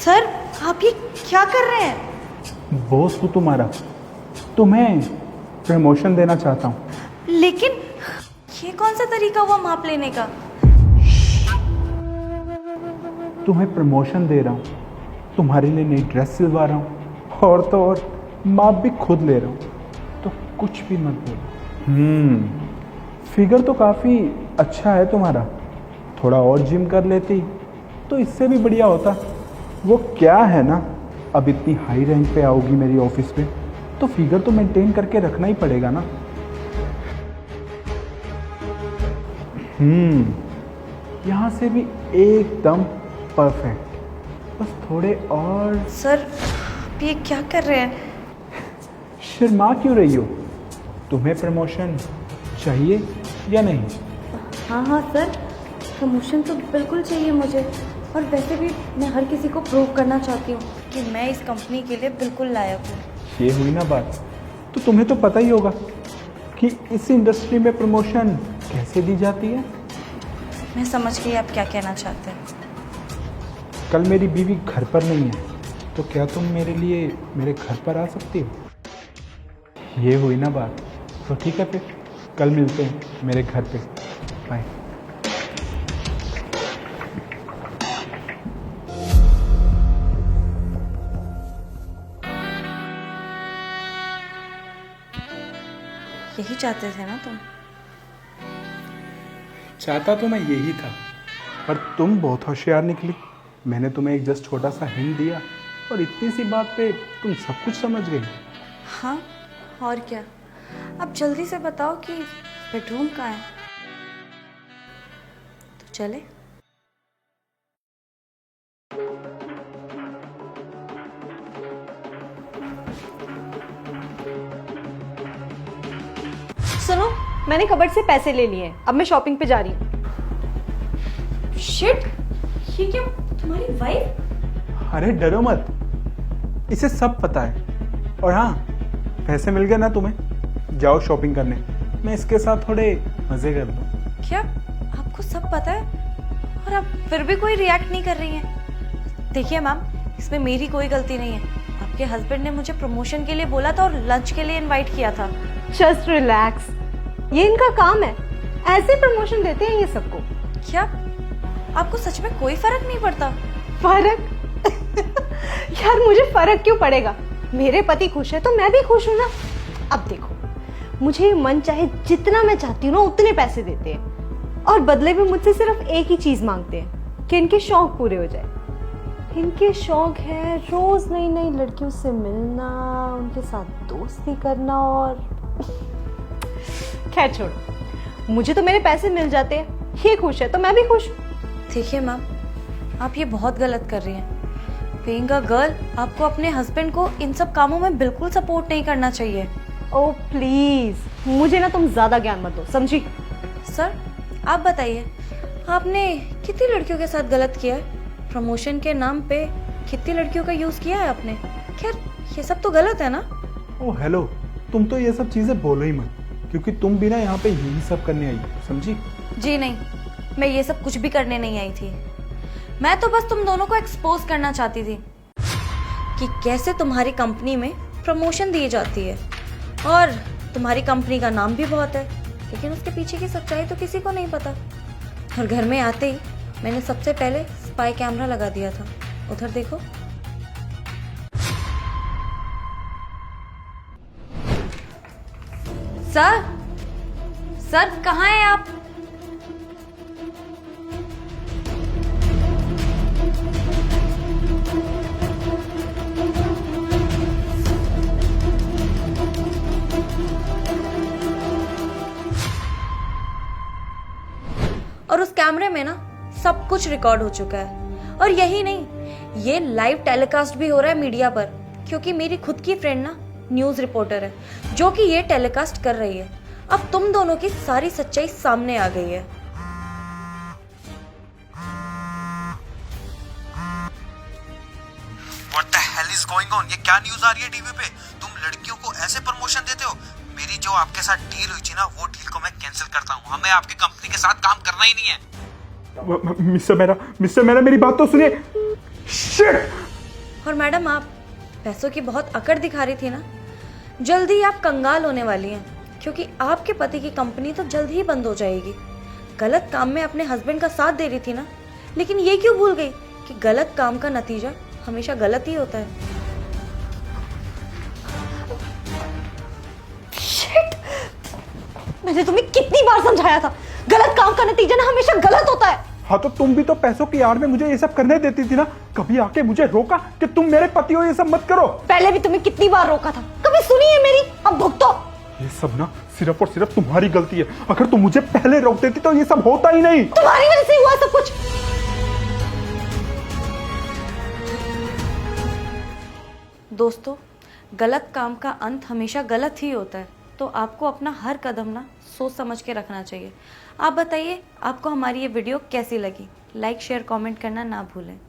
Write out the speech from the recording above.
Sir आप ये क्या कर रहे हैं? बॉस हूँ तुम्हारा, तुम्हें प्रमोशन देना चाहता हूँ। लेकिन ये कौन सा तरीका हुआ माप लेने का? तुम्हें प्रमोशन दे रहा हूँ, तुम्हारे लिए नई ड्रेस सिलवा रहा हूँ और तो और माप भी खुद ले रहा हूँ, तो कुछ भी मत बोलो। फिगर तो काफ़ी अच्छा है तुम्हारा, थोड़ा और जिम कर लेती तो इससे भी बढ़िया होता। वो क्या है ना, अब इतनी हाई रैंक पे आओगी मेरी ऑफिस पे तो फिगर तो मेंटेन करके रखना ही पड़ेगा ना। यहाँ से भी एकदम परफेक्ट, बस थोड़े और। सर आप ये क्या कर रहे हैं? शर्मा क्यों रही हो? तुम्हें प्रमोशन चाहिए या नहीं? हाँ हाँ सर, प्रमोशन तो बिल्कुल चाहिए मुझे, और वैसे भी मैं हर किसी को प्रूव करना चाहती हूँ कि मैं इस कंपनी के लिए बिल्कुल लायक हूँ। ये हुई ना बात, तो तुम्हें तो पता ही होगा कि इस इंडस्ट्री में प्रमोशन कैसे दी जाती है। मैं समझ गई आप क्या कहना चाहते हैं। कल मेरी बीवी घर पर नहीं है, तो क्या तुम मेरे लिए मेरे घर पर आ सकती हो? ये हुई ना बात, तो ठीक है फिर कल मिलते हैं मेरे घर पे। बाय। यही चाहते थे ना तुम? चाहता तो मैं यही था, पर तुम बहुत होशियार निकली। मैंने तुम्हें एक जस्ट छोटा सा हिंट दिया और इतनी सी बात पे तुम सब कुछ समझ गई। हाँ और क्या, अब जल्दी से बताओ कि बेडरूम कहाँ है, तो चले। सुनो, मैंने कबर्ड से पैसे ले लिए हैं, अब मैं शॉपिंग पे जा रही हूँ। शिट, ये क्या तुम्हारी वाइफ? अरे डरो मत, इसे सब पता है। और हाँ, पैसे मिल गए ना तुम्हें, जाओ शॉपिंग करने, मैं इसके साथ थोड़े मजे कर लूँ। क्या आपको सब पता है और आप फिर भी कोई रिएक्ट नहीं कर रही हैं? देखिए मैम, इसमें मेरी कोई गलती नहीं है। आपके हस्बैंड ने मुझे प्रमोशन के लिए बोला था और लंच के लिए इनवाइट किया था। जस्ट रिलैक्स, ये इनका काम है, ऐसे प्रमोशन देते हैं ये सबको। क्या आपको सच में कोई फर्क नहीं पड़ता? फर्क? यार मुझे फर्क क्यों पड़ेगा, मेरे पति खुश है तो मैं भी खुश हूँ ना। अब देखो, मुझे मन चाहे जितना मैं चाहती हूँ ना उतने पैसे देते हैं, और बदले में मुझसे सिर्फ एक ही चीज मांगते हैं कि इनके शौक पूरे हो जाए। इनके शौक है रोज नई नई लड़कियों से मिलना, उनके साथ दोस्ती करना, और खैर छोड़ो, मुझे तो मेरे पैसे मिल जाते हैं, ये खुश है तो मैं भी खुश हूँ। देखिए मैम, आप ये बहुत गलत कर रही हैं। बीइंग अ गर्ल, आपको अपने हस्बैंड को इन सब कामों में बिल्कुल सपोर्ट नहीं करना चाहिए। ओ प्लीज, मुझे ना तुम ज्यादा ज्ञान मत दो, समझी? सर आप बताइए, आपने कितनी लड़कियों के साथ गलत किया है? प्रमोशन के नाम पे कितनी लड़कियों का यूज किया है आपने? खैर ये सब तो गलत है ना। ओ हेलो, तुम तो ये सब चीजें बोलो ही मत, क्योंकि तुम भी ना यहाँ पे यही सब करने आई, समझी? जी नहीं, मैं ये सब कुछ भी करने नहीं आई थी। मैं तो बस तुम दोनों को एक्सपोज करना चाहती थी कि कैसे तुम्हारी कंपनी में प्रमोशन दी जाती है, और तुम्हारी कंपनी का नाम भी बहुत है, लेकिन उसके पीछे की सच्चाई तो किसी को नहीं पता। और घर में आते ही मैंने सबसे पहले स्पाई कैमरा लगा दिया था। उधर देखो। सर, सर कहाँ हैं आप? और उस कैमरे में ना सब कुछ रिकॉर्ड हो चुका है, और यही नहीं, ये लाइव टेलीकास्ट भी हो रहा है मीडिया पर, क्योंकि मेरी खुद की फ्रेंड ना न्यूज रिपोर्टर है जो कि ये टेलीकास्ट कर रही है। अब तुम दोनों की सारी सच्चाई सामने आ गई है। What the hell is going on? ये क्या न्यूज आ रही है टीवी पे? तुम लड़कियों को ऐसे प्रमोशन देते हो? मेरी जो आपके साथ डील हुई थी ना, वो डील को मैं कैंसिल करता हूँ। हमें आपकी कंपनी के साथ काम करना ही नहीं है। मिस्टर मेरा मेरी बात तो सुनिए। शिट! और मैडम, आप पैसों की बहुत अकड़ दिखा रही थी ना, जल्दी ही आप कंगाल होने वाली हैं, क्योंकि आपके पति की कंपनी तो जल्द ही बंद हो जाएगी। गलत काम में अपने हस्बैंड का साथ दे रही थी ना, लेकिन ये क्यों भूल गई कि गलत काम का नतीजा हमेशा गलत ही होता है। शिट! मैंने तुम्हें कितनी बार समझाया था, गलत काम का नतीजा ना हमेशा गलत होता है। हाँ तो तुम भी तो पैसों की आड़ में मुझे ये सब करने देती थी ना, कभी आके मुझे रोका कि तुम मेरे पति हो, ये सब मत करो। पहले भी तुम्हें कितनी बार रोका था, कभी सुनी है मेरी? अब भुगतो। ये सब ना सिर्फ और सिर्फ तुम्हारी गलती है। अगर तुम मुझे पहले रोक देती तो ये सब होता ही नहीं। तुम्हारी वजह से हुआ सब कुछ। दोस्तों, गलत काम का अंत हमेशा गलत ही होता है, तो आपको अपना हर कदम ना सोच समझ के रखना चाहिए। आप बताइए, आपको हमारी ये वीडियो कैसी लगी? लाइक, शेयर, कमेंट करना ना भूलें।